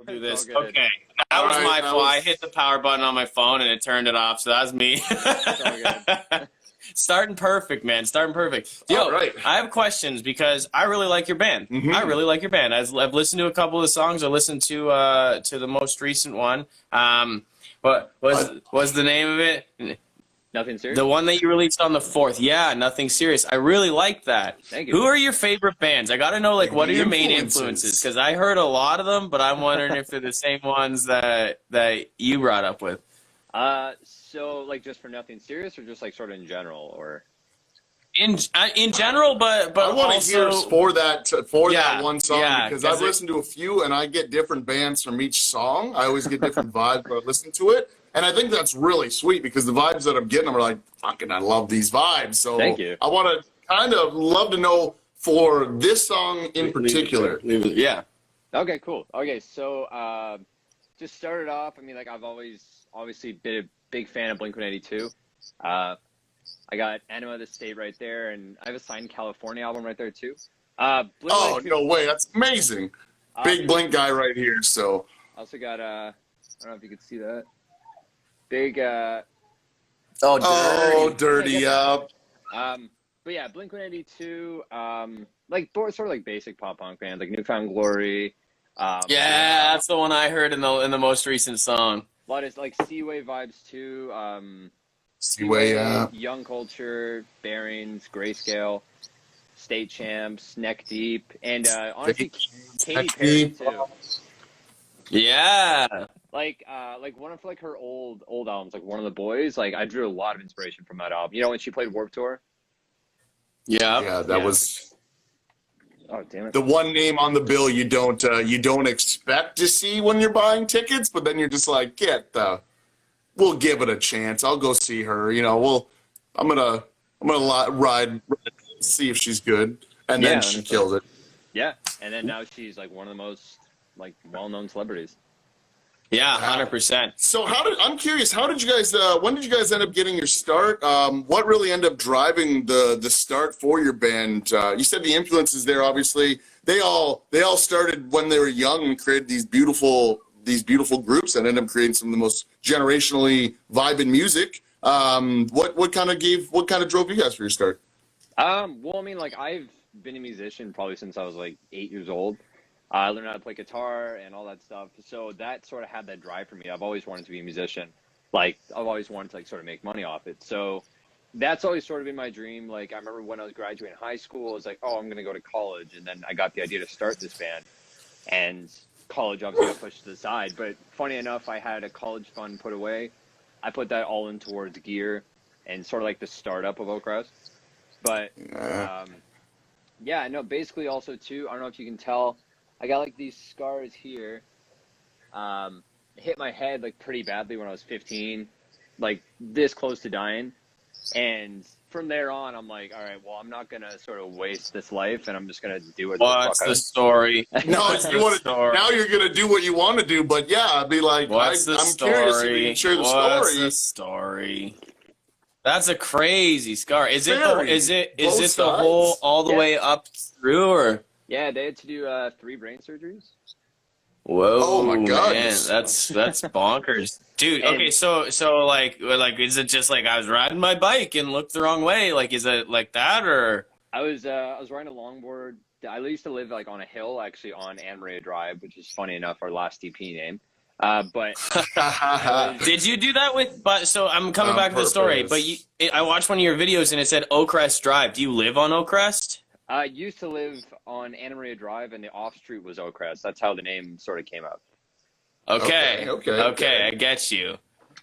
do this. It's all good. Okay, that was my fault. I hit the power button on my phone and it turned it off, so that was me. It's all good. Starting perfect, man. Starting perfect. Yo, right. I have questions because I really like your band. Mm-hmm. I really like your band. I've listened to a couple of the songs. I listened to the most recent one. What was the name of it? Nothing serious? The one that you released on the 4th. Yeah, Nothing Serious. I really like that. Thank you. Who are your favorite bands? I got to know, like, what are your main influences? Because I heard a lot of them, but I'm wondering if they're the same ones that you brought up with. So, like, just for Nothing Serious, or just, like, sort of in general, or? In general, but I want to hear for that one song, because I've it, listened to a few and I get different bands from each song. I always get different vibes when I listen to it, and I think that's really sweet because the vibes that I'm getting are like, fucking, I love these vibes. So thank you. I want to kind of love to know for this song in particular. Yeah. Okay, cool. Okay, so just started off. I mean, like, I've obviously been a big fan of Blink-182. I got Enema of the State right there, and I have a signed California album right there too. Oh, no way. That's amazing. Big Blink guy right here, so. Also got, I don't know if you could see that. Big, Dirty Up. But yeah, Blink-182, like, sort of like basic pop-punk bands, like Newfound Glory. Yeah, that's the one I heard in the most recent song. A lot of, like, Seaway vibes too. Seaway, yeah. Young Culture, Bearings, Grayscale, State Champs, Neck Deep, and honestly, Katy Perry too. Yeah. Like one of, like, her old albums, like One of the Boys. Like, I drew a lot of inspiration from that album. You know, when she played Warped Tour. Yeah. That was. Oh, damn it. The one name on the bill you don't expect to see when you're buying tickets, but then you're just like, we'll give it a chance. I'll go see her. You know, I'm gonna ride, see if she's good, and then she kills it. Yeah, and then now she's like one of the most, like, well-known celebrities. Yeah, 100%. So I'm curious, how did you guys? When did you guys end up getting your start? What really ended up driving the start for your band? You said the influences there. Obviously, they all started when they were young and created these beautiful groups that ended up creating some of the most generationally vibing music. What kind of drove you guys for your start? Well, I mean, like, I've been a musician probably since I was like 8 years old. I learned how to play guitar and all that stuff. So that sort of had that drive for me. I've always wanted to be a musician. Like, I've always wanted to, like, sort of make money off it. So that's always sort of been my dream. Like, I remember when I was graduating high school, I was like, oh, I'm going to go to college. And then I got the idea to start this band. And college obviously got pushed to the side. But funny enough, I had a college fund put away. I put that all in towards gear and sort of like the startup of Oakrest. But, yeah, no, basically also too, I don't know if you can tell, I got, like, these scars here. Hit my head, like, pretty badly when I was 15, like, this close to dying. And from there on, I'm like, all right, well, I'm not going to sort of waste this life, and I'm just going to do what What's the story? No, now you're going to do what you want to do, but yeah, I'd be like, I'm curious if you can share the story. What's the story? That's a crazy scar. Is it the whole all the way up through, or? Yeah, they had to do 3 brain surgeries. Whoa! Oh my god, man, that's bonkers, dude. Okay, so like, is it just like I was riding my bike and looked the wrong way? Like, is it like that, or? I was riding a longboard. I used to live, like, on a hill, actually, on Anne Maria Drive, which is funny enough our last EP name. But did you do that with? But so I'm coming back to the story. But I watched one of your videos and it said Oakrest Drive. Do you live on Oakrest? I used to live on Anna Maria Drive, and the off street was Oakrest. That's how the name sort of came up. Okay, I get you.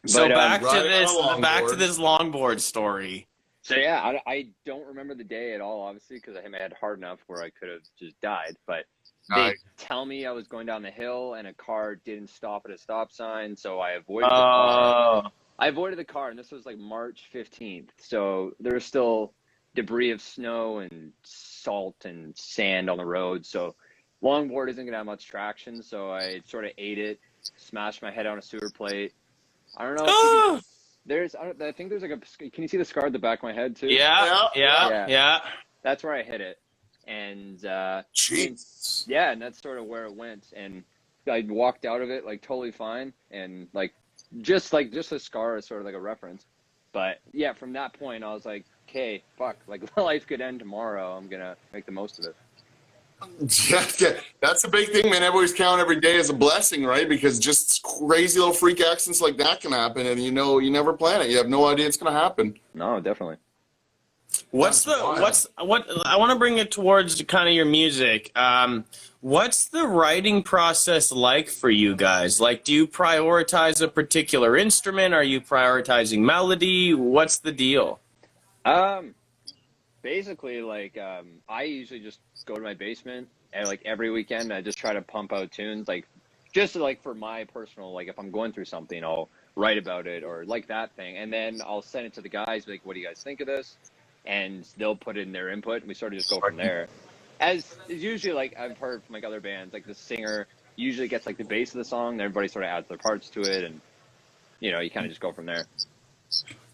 So back to this longboard story. So yeah, I don't remember the day at all, obviously, because I hit my head hard enough where I could have just died. But they tell me I was going down the hill, and a car didn't stop at a stop sign, so I avoided the car. I avoided the car, and this was like March 15th, so there was still debris of snow and salt and sand on the road. So longboard isn't gonna have much traction, so I sort of ate it, smashed my head on a sewer plate. I don't know. I think there's like a. Can you see the scar at the back of my head too? Yeah. That's where I hit it, and Jeez. yeah, and that's sort of where it went. And I walked out of it like totally fine, and like just a scar is sort of like a reference. But yeah, from that point, I was like, okay, fuck, like life could end tomorrow. I'm gonna make the most of it. Yeah, that's a big thing, man. Everybody's counting every day as a blessing, right? Because just crazy little freak accidents like that can happen, and you never plan it. You have no idea it's going to happen. No, definitely. What I want to bring it towards kind of your music. What's the writing process like for you guys? Like, do you prioritize a particular instrument? Are you prioritizing melody? What's the deal? Basically, like, I usually just go to my basement and like every weekend I just try to pump out tunes, like just like for my personal, like if I'm going through something, I'll write about it or like that thing, and then I'll send it to the guys, like, what do you guys think of this? And they'll put in their input, and we sort of just go from there. As is usually, like, I've heard from like other bands, like the singer usually gets like the bass of the song, and everybody sort of adds their parts to it, and you kind of just go from there.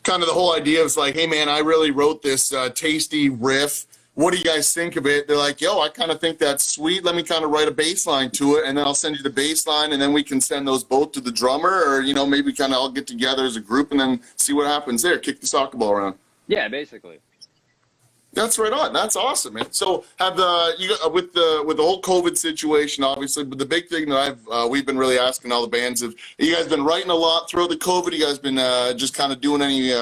Kind of the whole idea is like, hey man, I really wrote this tasty riff. What do you guys think of it? They're like, yo, I kind of think that's sweet. Let me kind of write a bass line to it, and then I'll send you the bass line, and then we can send those both to the drummer, or maybe kind of all get together as a group and then see what happens there. Kick the soccer ball around. Yeah, basically. That's right on. That's awesome, man. So have with the whole COVID situation, obviously, but the big thing that we've been really asking all the bands is, you guys been writing a lot throughout the COVID? You guys been just kind of doing any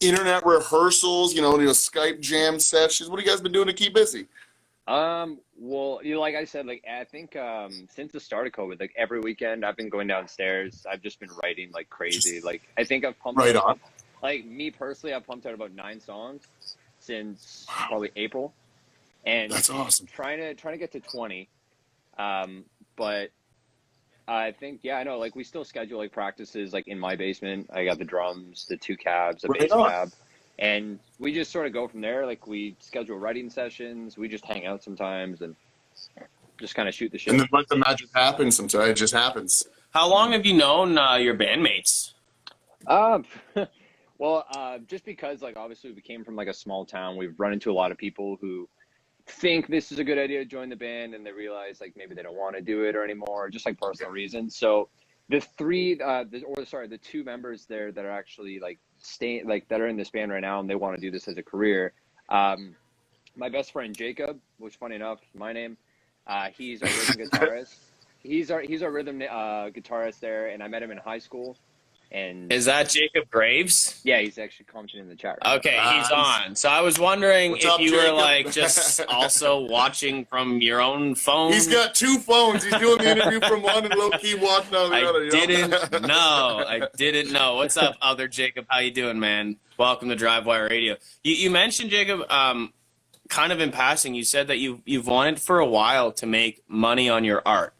internet rehearsals, Skype jam sessions? What have you guys been doing to keep busy? Well, like I said, like I think since the start of COVID, like every weekend I've been going downstairs. I've just been writing like crazy. Like I think I've pumped right out, on. like me personally, I've pumped out about 9 songs since probably April, and that's awesome. Trying to get to 20, but I think I know, like we still schedule like practices like in my basement. I got the drums, the 2 cabs, a bass cab, and we just sort of go from there. Like we schedule writing sessions, we just hang out sometimes and just kind of shoot the shit. And then let the magic happen. Sometimes it just happens. How long have you known your bandmates? Well, just because, like, obviously we came from, like, a small town, we've run into a lot of people who think this is a good idea to join the band, and they realize, like, maybe they don't want to do it or anymore, just, like, personal reasons. So the 2 members there that are actually, like, that are in this band right now, and they want to do this as a career. My best friend, Jacob, which, funny enough, my name, he's a rhythm guitarist. He's our rhythm guitarist there, and I met him in high school. And is that Jacob Graves? Yeah, he's actually commenting in the chat right Okay, he's on. So I was wondering if you Jacob? were like just also watching from your own phone. He's got 2 phones. He's doing the interview from one and low-key watching on the other. I didn't know. What's up, other Jacob? How you doing, man? Welcome to Drivewire Radio. You mentioned, Jacob, kind of in passing, you said that you've wanted for a while to make money on your art.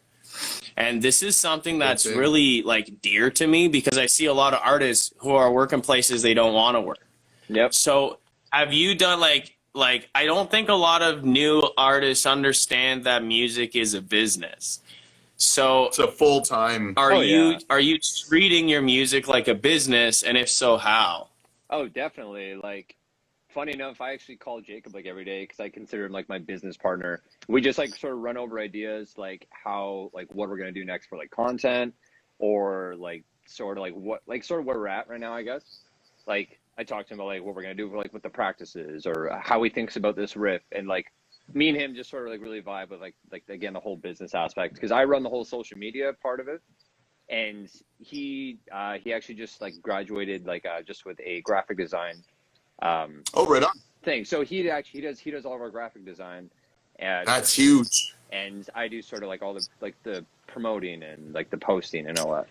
And this is something that's really like dear to me, because I see a lot of artists who are working places they don't want to work. Yep. So have you done like I don't think a lot of new artists understand that music is a business. So it's a full-time. Are you treating your music like a business, and if so, how? Oh, definitely. Like, funny enough, I actually call Jacob like every day because I consider him like my business partner. We just like sort of run over ideas, like how, like what we're gonna do next for like content, or like sort of where we're at right now, I guess. Like I talked to him about like what we're gonna do for, like with the practices, or how he thinks about this riff, and like me and him just sort of like really vibe with like again the whole business aspect, because I run the whole social media part of it, and he actually just like graduated like just with a graphic design. Right on. Thing. So he does all of our graphic design, and that's huge. And I do sort of like all the promoting and like the posting and all that.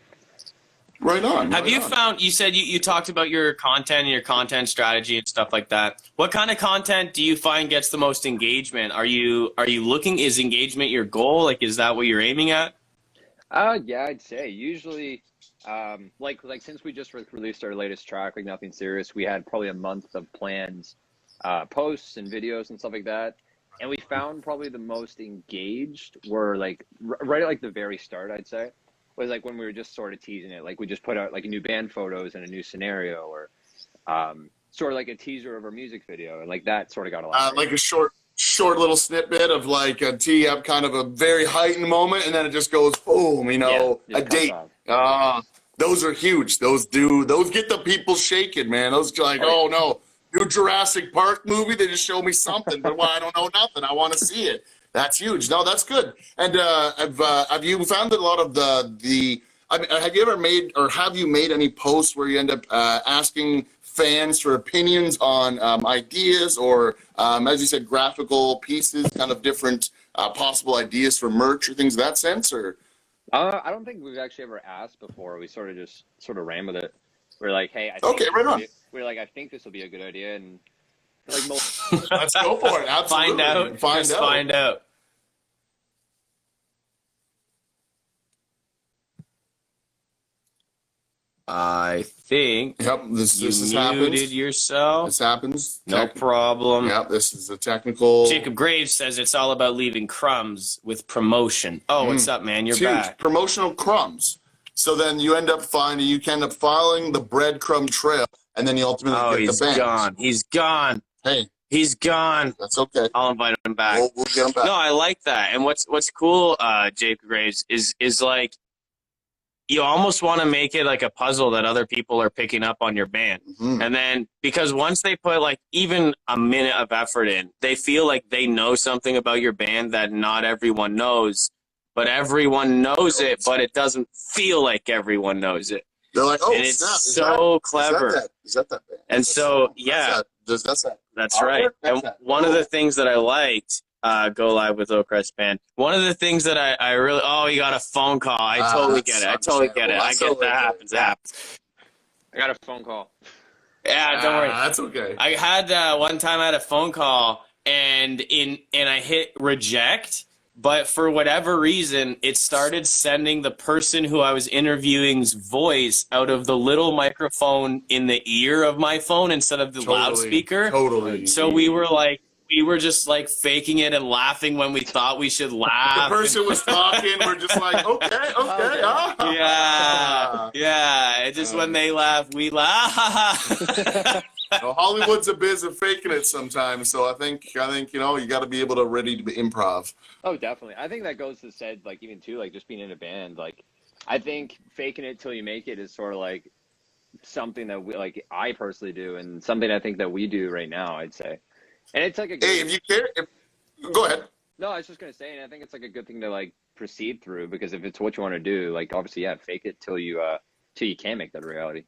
Right on. Have you found? You said you talked about your content and your content strategy and stuff like that. What kind of content do you find gets the most engagement? Are you looking? Is engagement your goal? Like, is that what you're aiming at? Yeah, I'd say usually. Like since we just released our latest track, like Nothing Serious, we had probably a month of planned posts and videos and stuff like that, and we found probably the most engaged were like right at like the very start, I'd say, was like when we were just sort of teasing it, like we just put out like new band photos and a new scenario, or sort of like a teaser of our music video, and like that sort of got a lot like a short short little snippet of like a tee up, kind of a very heightened moment, and then it just goes boom. A date. Those are huge. Those get the people shaking, man. Those like, oh no, new Jurassic Park movie. They just show me something, but I don't know nothing. I want to see it. That's huge. No, that's good. And have you found that a lot of have you ever made, or have you made any posts where you end up asking fans for opinions on ideas or, as you said, graphical pieces, kind of different possible ideas for merch or things of that sense? Or I don't think we've actually ever asked before. We sort of ran with it. We're like, hey, we're like, I think this will be a good idea, and like, let's go for it. Absolutely. Find out. I think this muted happens. yourself. This happens. No problem. Yep, this is a technical. Jacob Graves says it's all about leaving crumbs with promotion. Oh, what's up, man? You're back. Promotional crumbs. So then you can end up following the breadcrumb trail, and then you ultimately get the band. He's gone. He's gone. Hey. He's gone. That's okay. I'll invite him back. We'll get him back. No, I like that. And what's cool, Jacob Graves, is like, you almost want to make it like a puzzle that other people are picking up on your band. Mm-hmm. And then, because once they put like even a minute of effort in, they feel like they know something about your band that not everyone knows, but everyone knows it, but it doesn't feel like everyone knows it. They're like, oh, and it's so clever. Is that band? And so, yeah. That's right. And one of the things that I liked, Go Live with Oakrest Band. One of the things that I really, you got a phone call. I totally get it. I get that happens. It happens. I got a phone call. Yeah, don't worry. That's okay. I had one time I had a phone call and I hit reject, but for whatever reason, it started sending the person who I was interviewing's voice out of the little microphone in the ear of my phone instead of the loudspeaker. Totally. So we were just like faking it and laughing when we thought we should laugh. The person was talking. We're just like, okay. Yeah. It's just when they laugh, we laugh. Hollywood's a biz of faking it sometimes. So I think you got to be able to ready to be improv. Oh, definitely. I think that goes to said, like, even too, like, just being in a band. Like, I think faking it till you make it is sort of like something that I personally do, and something I think that we do right now, I'd say. And it's like a good if you care, go ahead. No, I was just gonna say, and I think it's like a good thing to like proceed through, because if it's what you want to do, like obviously, fake it till you can make that a reality.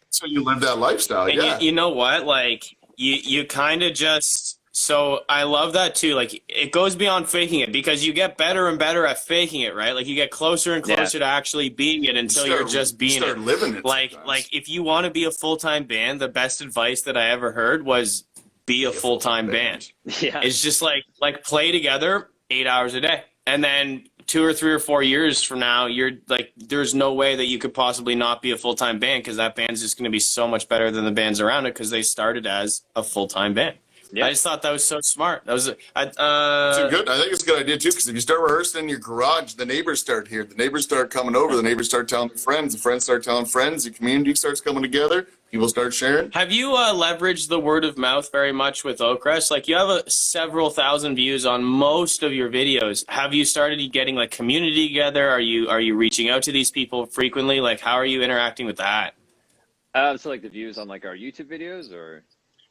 So you live that lifestyle, and you know what? Like you kind of just. So I love that too. Like it goes beyond faking it, because you get better and better at faking it, right? Like you get closer and closer to actually being it until you're just being it. Living it. Like if you want to be a full-time band, the best advice that I ever heard was be a full-time band. Yeah. It's just like play together 8 hours a day. And then 2 or 3 or 4 years from now, you're like, there's no way that you could possibly not be a full-time band, because that band's just going to be so much better than the bands around it, because they started as a full-time band. Yeah. I just thought that was so smart. That was I think it's a good idea too, because if you start rehearsing in your garage, the neighbors start here. The neighbors start coming over. The neighbors start telling their friends. The friends start telling friends. The community starts coming together. People start sharing. Have you leveraged the word of mouth very much with Oakrest? Like you have several thousand views on most of your videos. Have you started getting like community together? Are you reaching out to these people frequently? Like how are you interacting with that? So like the views on like our YouTube videos, or?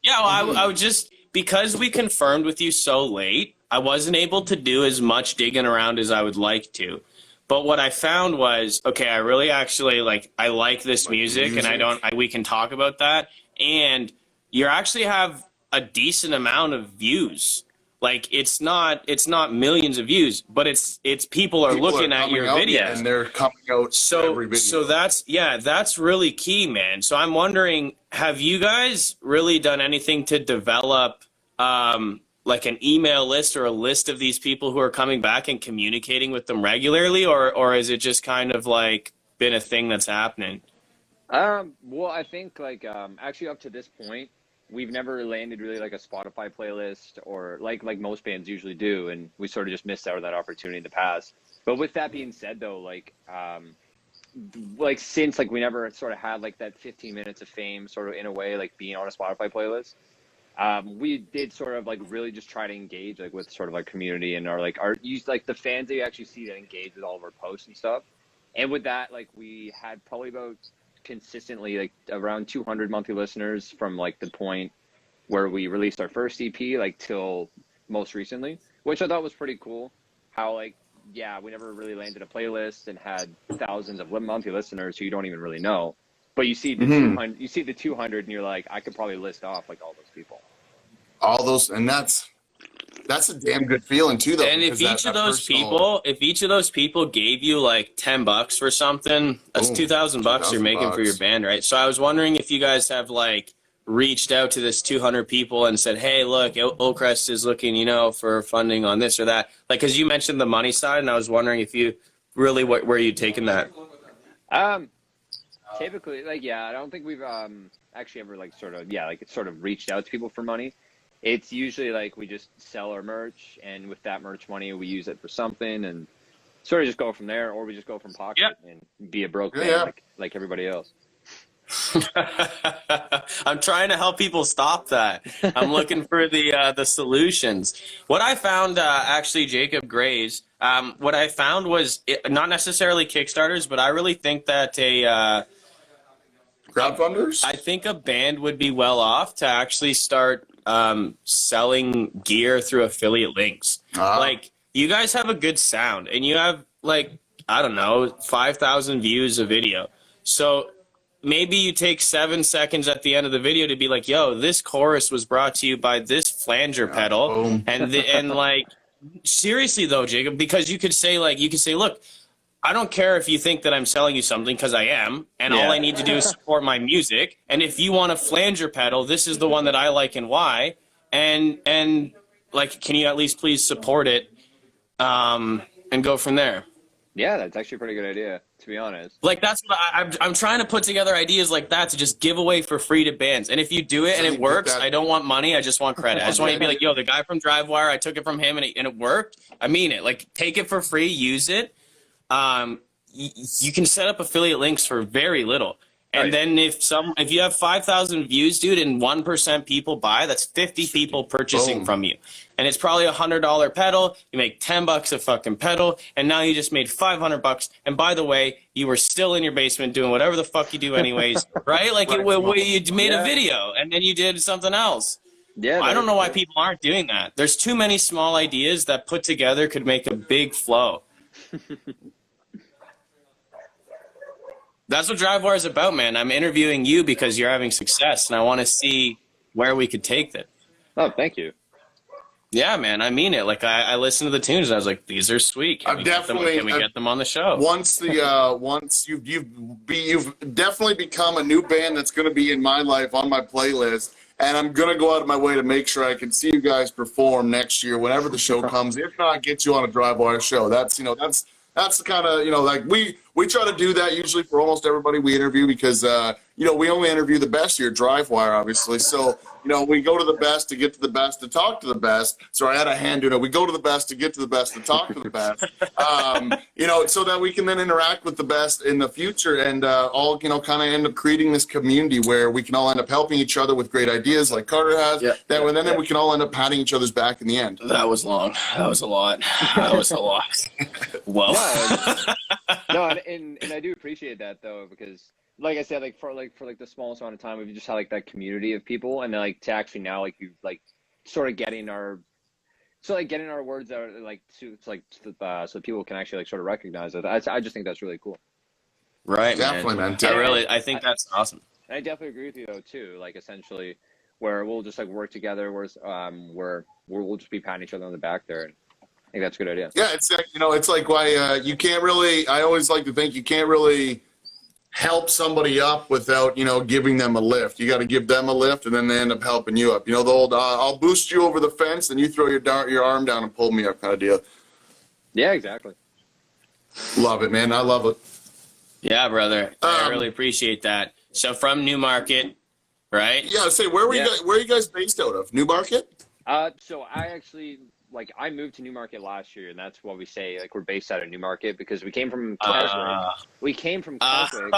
Yeah, well, I would just, because we confirmed with you so late, I wasn't able to do as much digging around as I would like to. But what I found was, okay, I really actually I like this music, and we can talk about that. And you actually have a decent amount of views. Like it's not millions of views, but it's people are looking at your videos, and they're coming out every video. So that's really key, man. So I'm wondering, have you guys really done anything to develop like an email list or a list of these people who are coming back and communicating with them regularly, or is it just kind of like been a thing that's happening? Well, I think actually up to this point, we've never landed really like a Spotify playlist, or like most bands usually do, and we sort of just missed out on that opportunity in the past. But with that being said, though, since we never sort of had like that 15 minutes of fame, sort of in a way, like being on a Spotify playlist, We did sort of like really just try to engage like with sort of like community and our use like the fans that you actually see that engage with all of our posts and stuff. And with that, like we had probably about consistently like around 200 monthly listeners from like the point where we released our first EP like till most recently, which I thought was pretty cool. How like, yeah, we never really landed a playlist and had thousands of monthly listeners who you don't even really know. But you see the 200, you see the 200 and you're like, I could probably list off like all those people. All those, and that's a damn good feeling too, though. And if each of those people gave you like $10 for something, that's $2,000 you're making for your band, right? So I was wondering if you guys have like reached out to this 200 people and said, hey, look, Oakrest is looking, you know, for funding on this or that. Like, because you mentioned the money side, and I was wondering if you really, where you taking that? Typically, like, yeah, I don't think we've actually ever like sort of reached out to people for money. It's usually like we just sell our merch, and with that merch money, we use it for something, and sort of just go from there, or we just go from pocket and be a broke man like everybody else. I'm trying to help people stop that. I'm looking for the solutions. What I found, actually, Jacob Graves, what I found was not necessarily Kickstarters, but I really think that crowdfunders. I think a band would be well off to actually start selling gear through affiliate links. Like, you guys have a good sound, and you have like, I don't know, 5,000 views a video. So maybe you take 7 seconds at the end of the video to be like, yo, this chorus was brought to you by this flanger pedal. And like, seriously though, Jacob, because you could say, look, I don't care if you think that I'm selling you something, because I am, and all I need to do is support my music. And if you want a flanger pedal, this is the one that I like and why. And like, can you at least please support it, and go from there? Yeah, that's actually a pretty good idea, to be honest. Like, that's what I'm trying to put together ideas like that to just give away for free to bands. And if you do it and it works, I don't want money. I just want credit. I just want you to be like, yo, the guy from Drivewire, I took it from him and it worked. I mean it. Like, take it for free, use it. You can set up affiliate links for very little. And then if you have 5,000 views, dude, and 1% people buy, that's 50 people purchasing from you. And it's probably $100 pedal. You make $10 a fucking pedal, and now you just made $500. And by the way, you were still in your basement doing whatever the fuck you do anyways, right? Like, you made a video, and then you did something else. Yeah, I don't know why people aren't doing that. There's too many small ideas that put together could make a big flow. That's what Drivewire is about, man. I'm interviewing you because you're having success, and I want to see where we could take it. Oh, thank you. Yeah, man, I mean it. Like, I listened to the tunes, and I was like, these are sweet. Can we get them on the show? Once you've definitely become a new band that's going to be in my life, on my playlist, and I'm going to go out of my way to make sure I can see you guys perform next year whenever the show comes. If not, get you on a Drivewire show. That's the kind of, like, we try to do that usually for almost everybody we interview, because, we only interview the best here at Drivewire, obviously. So, we go to the best to get to the best to talk to the best. Sorry, I had a hand doing it. We go to the best to get to the best to talk to the best, so that we can then interact with the best in the future, and all, kind of end up creating this community where we can all end up helping each other with great ideas like Carter has. Then we can all end up patting each other's back in the end. That was long. That was a lot. That was a lot. Well. No, and I do appreciate that, though, because, like I said, for the smallest amount of time, we've just had like that community of people, and then like to actually now like you like sort of getting our words out like so people can actually like sort of recognize it. I just think that's really cool. Right, definitely, man. I think that's awesome. And I definitely agree with you though too. Like, essentially, where we'll just like work together, where we'll just be patting each other on the back there. And I think that's a good idea. Yeah, it's it's like why you can't really. I always like to think you can't really help somebody up without giving them a lift. You got to give them a lift, and then they end up helping you up. The old I'll boost you over the fence, and you throw your arm down and pull me up kind of deal. Yeah, exactly. Love it, man. I love it. Yeah, brother. I really appreciate that. So from Newmarket, right? Yeah, say where are you guys based out of? Newmarket? So I actually like I moved to Newmarket last year, and that's what we say. Like we're based out of Newmarket because we came from Keswick. We came from Keswick.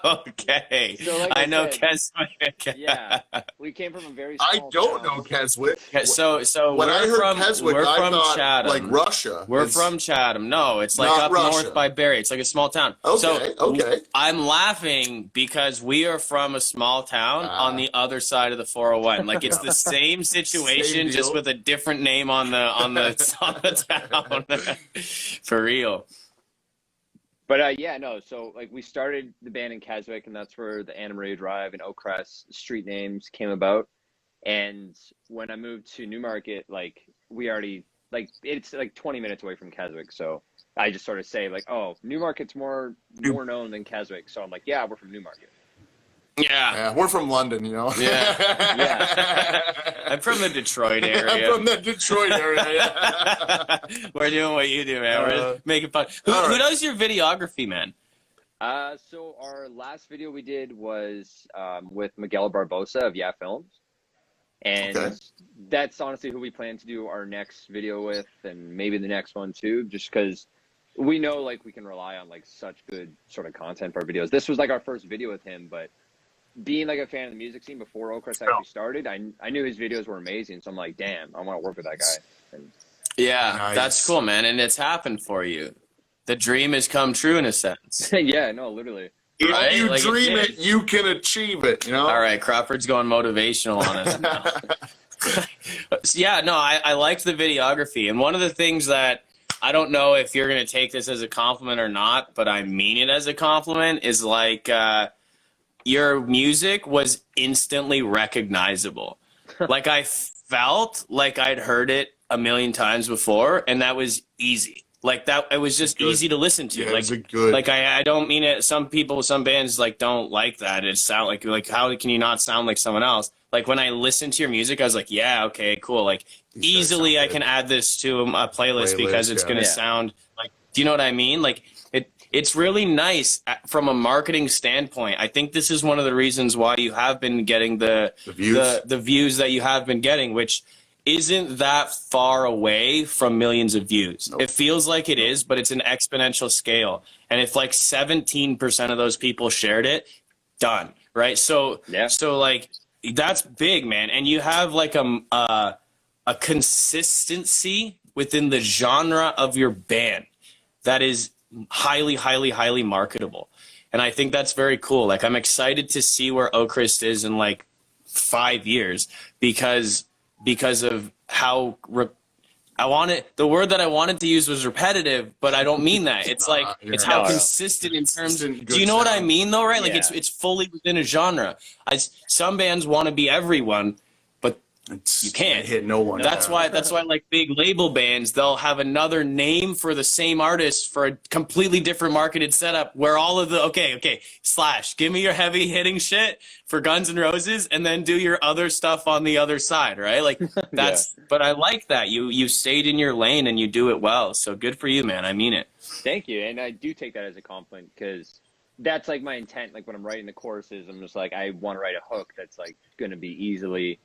Okay. So, like I know said, Keswick. yeah, we came from a very I small don't town. know Keswick. So When I we're heard from Keswick, we're I from thought Chatham. like Russia. We're It's- from Chatham. No, it's like Not up Russia. north by Barrie. It's like a small town. Okay, So okay. I'm laughing because we are from a small town on the other side of the 401. Like it's the same situation, Same just deal. with a different name on the on the town. For real. But yeah, no. So like we started the band in Keswick, and that's where the Anna Maria Drive and Oakrest street names came about. And when I moved to Newmarket, like we already like it's like 20 minutes away from Keswick, so I just sort of say like, oh, Newmarket's more known than Keswick, so I'm like, yeah, we're from Newmarket. Yeah. Yeah, we're from London, you know. Yeah. I'm from the Detroit area. I'm from the Detroit area. Yeah. We're doing what you do, man. We're making fun. Who does your videography, man? So our last video we did was with Miguel Barbosa of Yeah Films. And Okay. that's honestly who we plan to do our next video with, and maybe the next one too, just because we know like we can rely on like such good sort of content for our videos. This was like our first video with him, but being like a fan of the music scene before Oakrest actually started, I knew his videos were amazing, so I'm like, damn, I want to work with that guy. And Yeah, Nice. that's cool, man. And it's happened for you. The dream has come true in a sense. yeah, no, literally. If Right? you Like, dream it it, you can achieve it, you know? All right, Crawford's going motivational on us now. Yeah, no, I liked the videography. And one of the things that I don't know if you're going to take this as a compliment or not, but I mean it as a compliment, is like your music was instantly recognizable. Like I felt like I'd heard it a million times before, and that was easy. Like that, it was just Good. easy to listen to. Yeah, like, it's a good. like I don't mean it. Some people, some bands like don't like that. It sound like how can you not sound like someone else? Like when I listened to your music, I was like, yeah, okay, cool. Like guys easily, sound I good. can add this to a playlist because it's yeah. gonna Yeah. sound like. Do you know what I mean? Like it's really nice from a marketing standpoint. I think this is one of the reasons why you have been getting the views. the views that you have been getting, which isn't that far away from millions of views. Nope. It feels like it is, but it's an exponential scale. And if like 17% of those people shared it, done, right? So Yeah. so like that's big, man. And you have like a consistency within the genre of your band that is highly, highly, highly marketable. And I think that's very cool. Like I'm excited to see where Oakrest is in like 5 years because of how I wanted, the word that I wanted to use was repetitive, but I don't mean that. It's like it's how No. consistent in terms. Consistent, Do you know what I good mean though? Right? Like Yeah. it's fully within a genre. Some bands want to be everyone, but It's, you can't. hit no one. that's why like big label bands, they'll have another name for the same artist for a completely different marketed setup where all of the okay, Slash, give me your heavy hitting shit for Guns N' Roses and then do your other stuff on the other side, right? Like that's but I like that. You stayed in your lane and you do it well. So good for you, man. I mean it. Thank you, and I do take that as a compliment because that's like my intent. Like when I'm writing the choruses, I'm just like I want to write a hook that's like going to be easily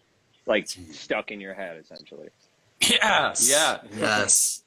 like stuck in your head, essentially. Yeah. Yes.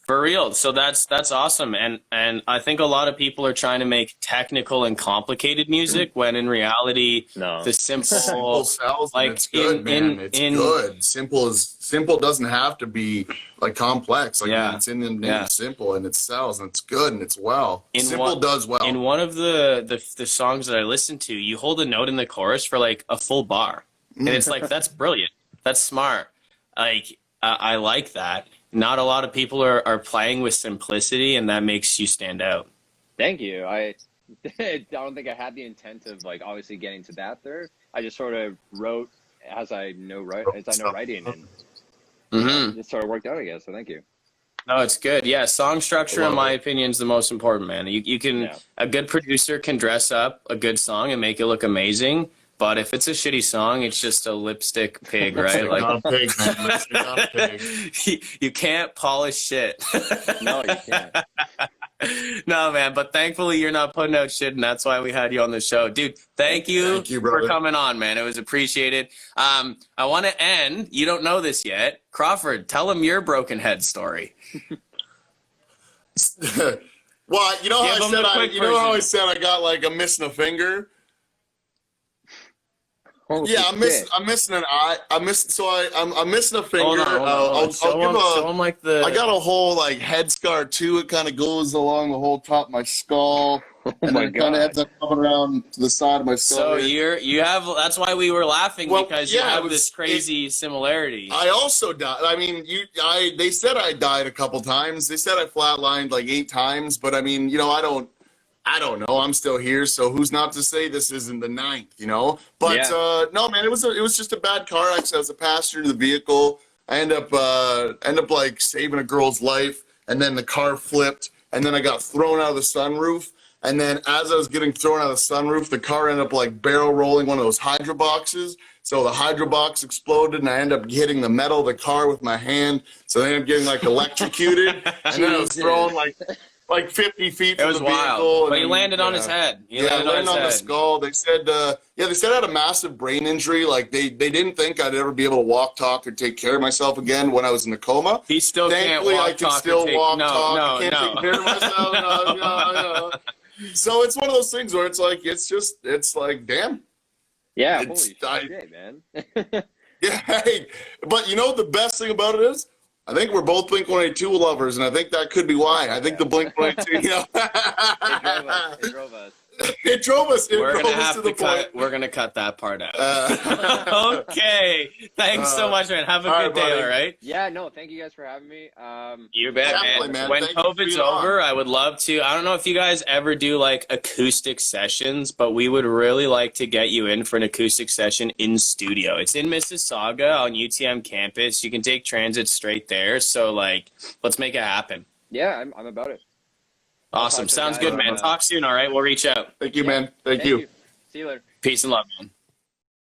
For real. So that's awesome. And I think a lot of people are trying to make technical and complicated music when in reality No. the simple Simple sells, like, and it's good, man. It's good. Simple doesn't have to be like complex. Like Yeah. it's in the name Yeah. simple, and it sells, and it's good, and it's well. In Simple one- does well. in one of the songs that I listened to, you hold a note in the chorus for like a full bar. And it's like, that's brilliant. That's smart. Like, I like that. Not a lot of people are playing with simplicity, and that makes you stand out. Thank you. I don't think I had the intent of like obviously getting to that there. I just sort of wrote as I know writing, and Mm-hmm. it sort of worked out, I guess. So thank you. No, it's good. Yeah, song structure, in my opinion, is the most important, man. You can Yeah. a good producer can dress up a good song and make it look amazing. But if it's a shitty song, it's just a lipstick pig, right? Lipstick on a pig, man. Lipstick on a pig. you can't polish shit. No, you can't. No, man, but thankfully you're not putting out shit, and that's why we had you on the show. Dude, thank you for for coming on, man. It was appreciated. I want to end, you don't know this yet. Crawford, tell him your broken head story. Well, you know Give how him the quick version. I said I got like a missing a finger? Holy Yeah, I'm shit. missing an eye. I'm missing a finger. Hold on. Show him like the... I got a whole like head scar too. It kind of goes along the whole top of my skull, and my then it kind of God. ends up coming around to the side of my skull. So you have, that's why we were laughing, Well, because you yeah, have it was- this crazy similarity. I also died. I mean, they said I died a couple times. They said I flatlined like 8 times, but I mean, I don't know. I'm still here, so who's not to say this isn't the 9th, But Yeah. no, man, it was just a bad car accident. I was a passenger in the vehicle. I end up like saving a girl's life, and then the car flipped, and then I got thrown out of the sunroof. And then as I was getting thrown out of the sunroof, the car ended up like barrel rolling one of those hydro boxes. So the hydro box exploded, and I ended up hitting the metal of the car with my hand. So I ended up getting like electrocuted, and then I was Jesus. thrown like 50 feet It from was the vehicle. wild. and But he then, landed on his head. He Yeah, landed landed on the his head. skull. They said I had a massive brain injury. Like they didn't think I'd ever be able to walk, talk, or take care of myself again when I was in the coma. He still can't Thankfully, walk, I can talk, still or take... walk, no, talk. no, I can't no. take care of myself. No. So it's one of those things where it's like, damn. Yeah, It's- holy shit, man. Yeah, hey, but the best thing about it is, I think we're both Blink-182 lovers, and I think that could be why. I think the Blink-182, It drove us. it drove us. It We're drove gonna us have to to the point. cut. We're gonna cut that part out. Okay. Thanks so much, man. Have a all good right, day. buddy. All right. Yeah, no, thank you guys for having me. You bet, Definitely, man. When Thank you for COVID's being on. over, I would love to. I don't know if you guys ever do like acoustic sessions, but we would really like to get you in for an acoustic session in studio. It's in Mississauga on UTM campus. You can take transit straight there. So like, let's make it happen. Yeah, I'm about it. Awesome. talk to Sounds the guys good, man. on, Talk soon. All right. We'll reach out. Thank you, Yeah. man. Thank you. See you later. Peace and love, man.